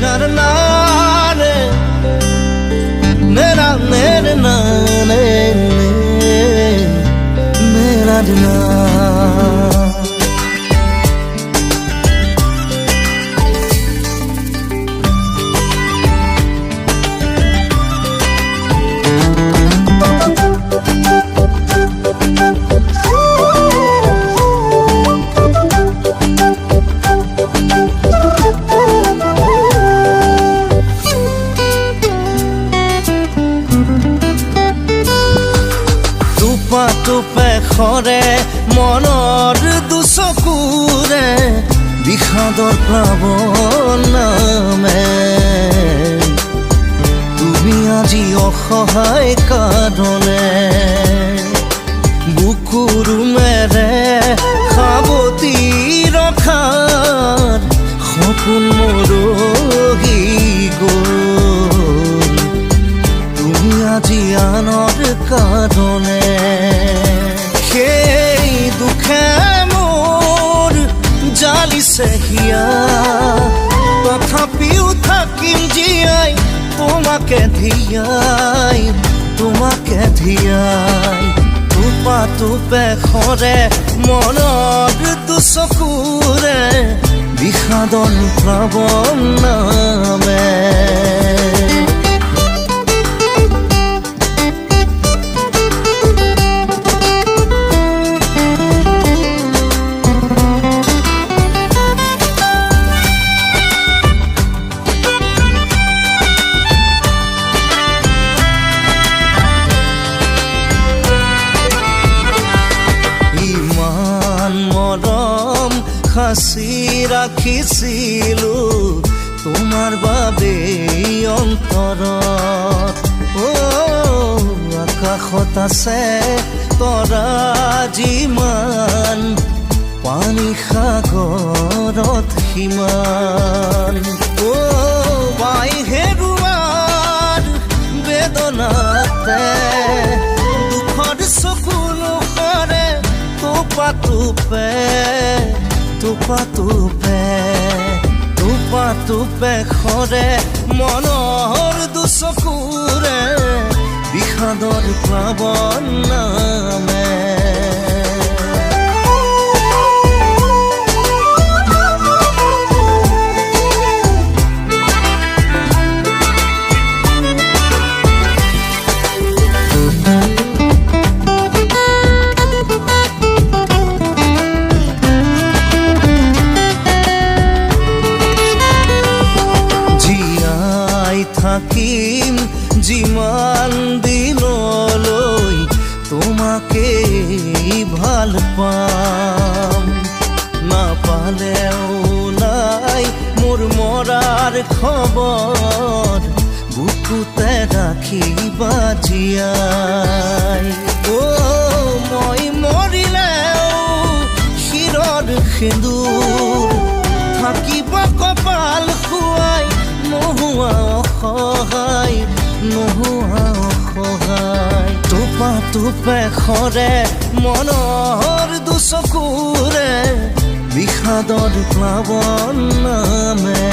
करना रे मेरा मेरे नाने मेरा दिना টুপে খৰে মনৰ দুচকুৰে বিষাদৰ প্লাৱন নামে তুমি আজি অসহায় কাৰণে বুকুৰুমেৰে সাৱটি ৰখাৰ সপোন মৰহি গ'ল তুমি আজি আনৰ কাৰণে সেই দুখে মোৰ জালিছে হিয়া তথাপিও থাকিম জীয়াই তোমাকে ধিয়াই টুপা টুপে খৰে মনৰ দুচকুৰে বিষাদৰ প্লাৱন নামে সাঁচি ৰাখিছিলো তোমাৰ বাবে অন্তৰত আকাশত আছে তৰা যিমান পানী সাগৰত সিমান বাই হেৰুৱাৰ বেদনাতে দুখৰ চকুলো কৰে টুপা টুপে খৰে মনৰ দুচকুৰে বিষাদৰ প্লাৱন নামে থাকিম যিমান দিনলৈ তোমাকে ভাল পাম নাপালেও নাই মোৰ মৰাৰ খবৰ বুকুতে ৰাখিবা জীয়াই মই মৰিলেও শিৰৰ সেন্দুৰ থাকিব কপাল খুৱাই নোহোৱা অসহায় টুপে খৰে মনৰ দুচকুৰে বিষাদৰ প্লাৱন নামে